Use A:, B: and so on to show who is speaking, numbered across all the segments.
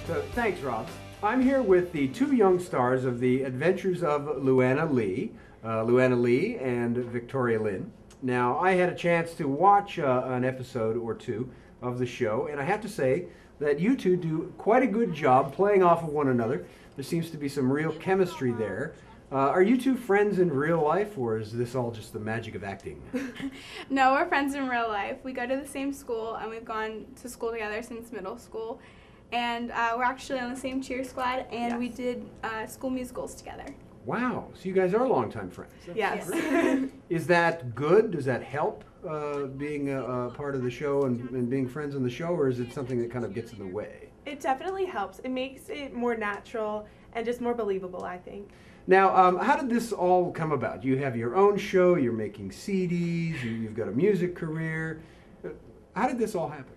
A: Thanks, Rob. I'm here with the two young stars of the Adventures of Louanna Lee, Louanna Lee and Victoria Lynn. Now, I had a chance to watch an episode or two of the show, and I have to say that you two do quite a good job playing off of one another. There seems to be some real chemistry there. Are you two friends in real life, or is this all just the magic of acting?
B: No, we're friends in real life. We go to the same school, and we've gone to school together since middle school. And we're actually on the same cheer squad, and yes, we did school musicals together. Wow,
A: so you guys are longtime friends.
B: Yes.
A: Is that good? Does that help being a part of the show and being friends on the show, or is it something that kind of gets in the way?
C: It definitely helps. It makes it more natural and just more believable, I think.
A: Now, how did this all come about? You have your own show, you're making CDs, you've got a music career. How did this all happen?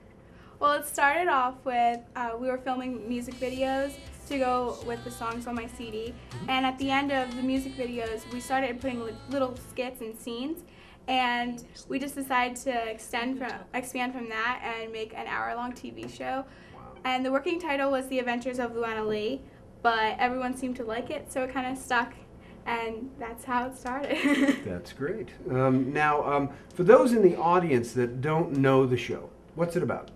B: Well, it started off with, we were filming music videos to go with the songs on my CD, and at the end of the music videos, we started putting little skits and scenes, and we just decided to expand from that and make an hour-long TV show.
A: Wow. And
B: the working title was The Adventures of Louanna Lee, but everyone seemed to like it, so it kind of stuck, and that's how it started.
A: That's great. Now, for those in the audience that don't know the show, what's it about?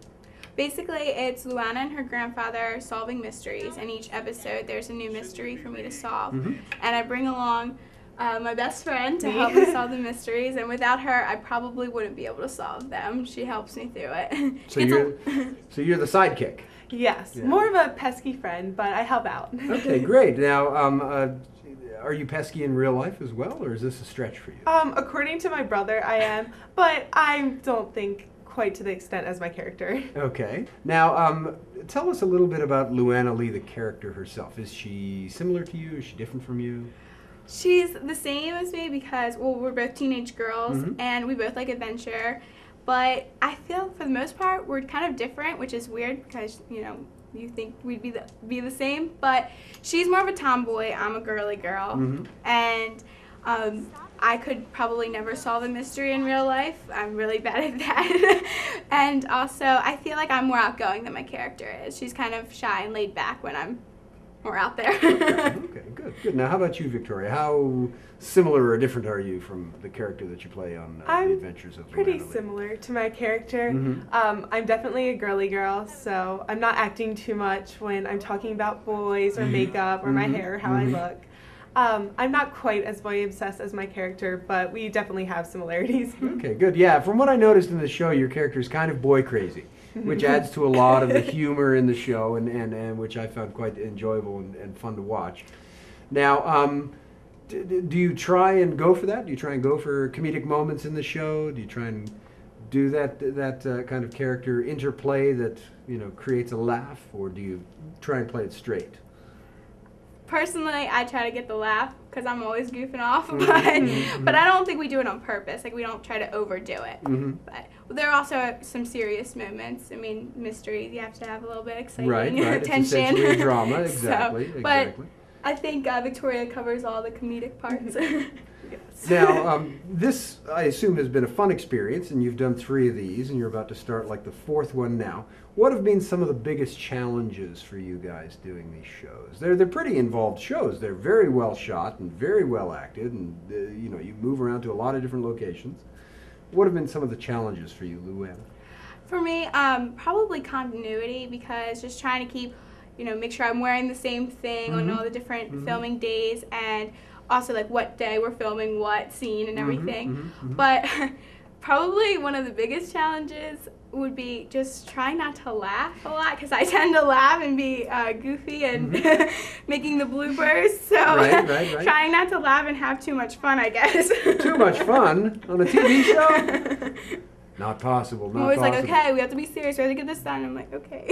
B: Basically, it's Louanna and her grandfather solving mysteries, and each episode there's a new mystery for me to solve. And I bring along my best friend to help me solve the mysteries, and without her, I probably wouldn't be able to solve them. She helps me through it.
A: So you're the sidekick?
C: Yes, yeah. More of a pesky friend, but I help out.
A: Okay, great. Now, are you pesky in real life as well, or is this a stretch for you?
C: According to my brother, I am, but I don't think quite to the extent as my character.
A: Okay. Now, tell us a little bit about Louanna Lee, the character herself. Is she similar to you? Is she different from you?
B: She's the same as me because, well, we're both teenage girls, and we both like adventure. But I feel, for the most part, we're kind of different, which is weird because, you know, you think we'd be the same. But she's more of a tomboy. I'm a girly girl. And I could probably never solve a mystery in real life. I'm really bad at that. And also, I feel like I'm more outgoing than my character is. She's kind of shy and laid back when I'm more out there.
A: Okay, good. Now, how about you, Victoria? How similar or different are you from the character that you play on The Adventures of Louanna Lee?
C: I'm pretty similar to my character. I'm definitely a girly girl, so I'm not acting too much when I'm talking about boys or makeup or my hair, how I look. I'm not quite as boy obsessed as my character, but we definitely have similarities.
A: Okay, good. Yeah, from what I noticed in the show, your character is kind of boy crazy, which adds to a lot of the humor in the show, and which I found quite enjoyable and fun to watch. Now, do you try and go for that? Do you try and go for comedic moments in the show? Do you try and do that kind of character interplay that, you know, creates a laugh, or do you try and play it straight?
B: Personally, I try to get the laugh because I'm always goofing off, but I don't think we do it on purpose. Like, we don't try to overdo it. But there are also some serious moments. I mean, mysteries, you have to have a little bit of exciting
A: right.
B: tension.
A: It's essentially a drama, exactly.
B: But I think Victoria covers all the comedic parts.
A: Yes. Now, this, I assume, has been a fun experience, and you've done 3 of these, and you're about to start like the 4th one now. What have been some of the biggest challenges for you guys doing these shows? They're pretty involved shows. They're very well shot and very well acted, and you know, you move around to a lot of different locations. What have been some of the challenges for you, Louanna?
B: For me, probably continuity, because just trying to keep, you know, make sure I'm wearing the same thing on all the different filming days, and also like what day we're filming what scene and everything. But probably one of the biggest challenges would be just trying not to laugh a lot, because I tend to laugh and be goofy and making the bloopers. So right. Trying not to laugh and have too much fun, I guess.
A: Too much fun on a TV show? Not possible.
B: I'm always like, okay, we have to be serious. We have to get this done. I'm like, okay.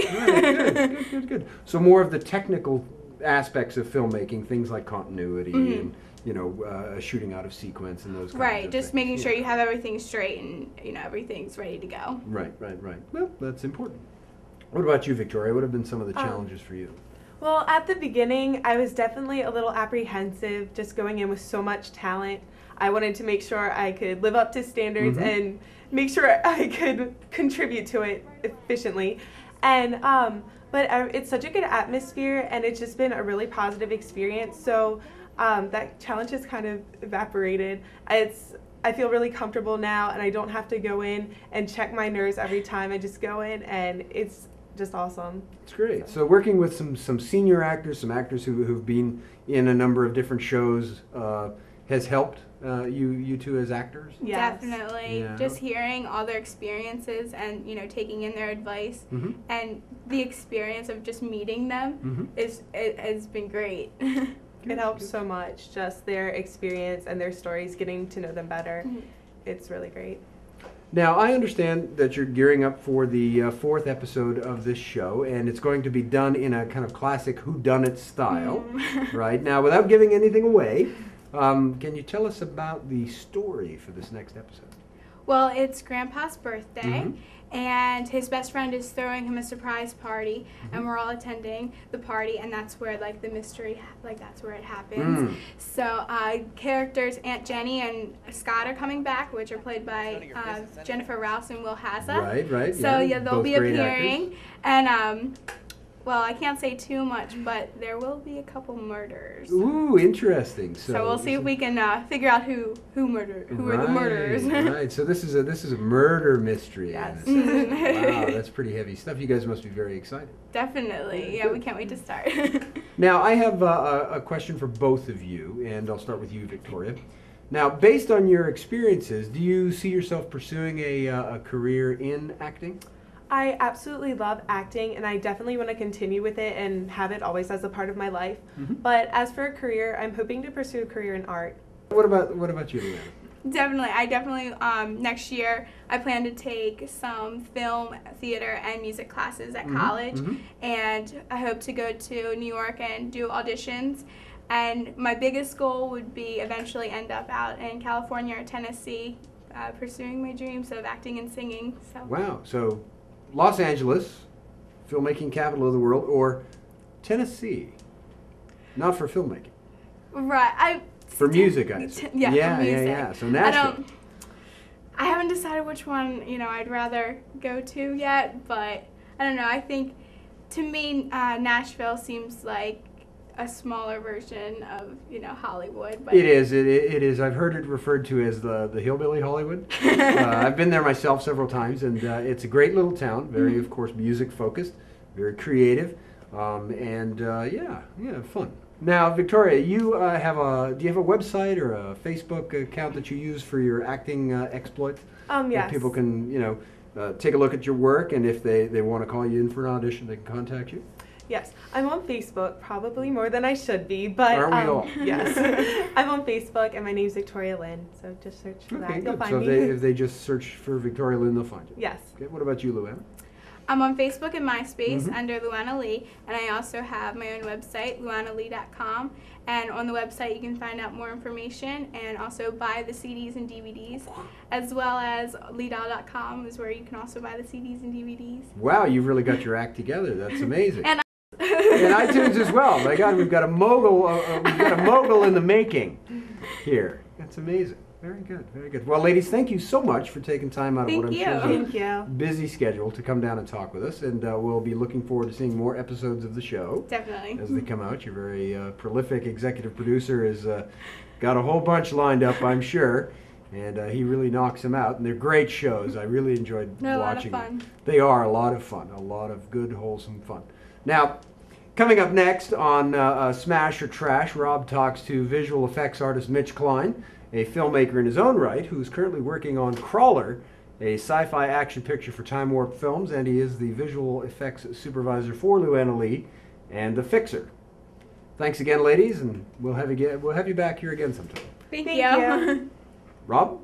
A: Right, good. So more of the technical aspects of filmmaking, things like continuity and, you know, shooting out of sequence and those kinds of things.
B: Right, just making sure you have everything straight and, you know, everything's ready to go.
A: Right. Well, that's important. What about you, Victoria? What have been some of the challenges for you?
C: Well, at the beginning, I was definitely a little apprehensive, just going in with so much talent. I wanted to make sure I could live up to standards and make sure I could contribute to it efficiently. And but it's such a good atmosphere, and it's just been a really positive experience. So that challenge has kind of evaporated. I feel really comfortable now, and I don't have to go in and check my nerves every time. I just go in, and it's just awesome.
A: It's great. So working with some senior actors, some actors who've been in a number of different shows has helped you two as actors?
C: Yes.
B: Definitely.
A: Yeah.
B: Just hearing all their experiences and, taking in their advice and the experience of just meeting them has been great.
C: It helps so much, just their experience and their stories, getting to know them better. It's really great.
A: Now, I understand that you're gearing up for the 4th episode of this show, and it's going to be done in a kind of classic whodunit style, right? Now, without giving anything away, can you tell us about the story for this next episode?
B: Well, it's Grandpa's birthday, and his best friend is throwing him a surprise party, and we're all attending the party, and that's where, the mystery, that's where it happens. So, characters Aunt Jenny and Scott are coming back, which are played by Jennifer Rouse and Will Hazza.
A: Right.
B: So, yeah, they'll
A: both
B: be
A: great
B: appearing,
A: actors.
B: and, well, I can't say too much, but there will be a couple murders.
A: Ooh, interesting.
B: So we'll see if we can figure out who are the murderers.
A: Right. So this is a murder mystery.
C: Yes.
A: Wow, that's pretty heavy stuff. You guys must be very excited.
B: Definitely. Yeah, we can't wait to start.
A: Now, I have a question for both of you, and I'll start with you, Victoria. Now, based on your experiences, do you see yourself pursuing a career in acting?
C: I absolutely love acting, and I definitely want to continue with it and have it always as a part of my life. But as for a career, I'm hoping to pursue a career in art.
A: What about you, Louanna?
B: Definitely. Next year, I plan to take some film, theater, and music classes at college, and I hope to go to New York and do auditions. And my biggest goal would be eventually end up out in California or Tennessee, pursuing my dreams of acting and singing. So.
A: Wow. So, Los Angeles, filmmaking capital of the world, or Tennessee, not for filmmaking.
B: Right.
A: For music, I assume.
B: Yeah, for music.
A: Yeah. So Nashville.
B: I haven't decided which one, I'd rather go to yet, but I don't know. I think, to me, Nashville seems like a smaller version of, Hollywood. But
A: It is. I've heard it referred to as the hillbilly Hollywood. I've been there myself several times, and it's a great little town. Very, of course, music focused, very creative, and fun. Now, Victoria, do you have a website or a Facebook account that you use for your acting exploits?
C: Yes.
A: That people can, take a look at your work, and if they want to call you in for an audition, they can contact you.
C: Yes, I'm on Facebook, probably more than I should be, but
A: Aren't we all?
C: Yes, I'm on Facebook, and my name's Victoria Lynn, so just search for that.
A: Okay,
C: You'll
A: good.
C: find
A: So
C: me.
A: if they just search for Victoria Lynn, they'll find you.
C: Yes.
A: Okay. What about you, Louanna?
B: I'm on Facebook and MySpace under Louanna Lee, and I also have my own website, louannalee.com. And on the website, you can find out more information and also buy the CDs and DVDs, as well as leedoll.com is where you can also buy the CDs and DVDs.
A: Wow, you've really got your act together. That's amazing.
B: And
A: iTunes as well. My God, we've got a mogul in the making here. That's amazing. Very good, very good. Well, ladies, thank you so much for taking time out of what I'm sure is a busy schedule to come down and talk with us, and we'll be looking forward to seeing more episodes of the show.
B: Definitely.
A: As they come out. Your very prolific executive producer has got a whole bunch lined up, I'm sure, and he really knocks them out, and they're great shows. I really enjoyed watching them.
B: A lot of fun.
A: They are a lot of fun, a lot of good, wholesome fun. Now, coming up next on Smash or Trash, Rob talks to visual effects artist Mitch Klein, a filmmaker in his own right, who's currently working on Crawler, a sci-fi action picture for Time Warp Films, and he is the visual effects supervisor for Louanna Lee and The Fixer. Thanks again, ladies, and we'll have you back here again sometime.
B: Thank you.
A: Rob?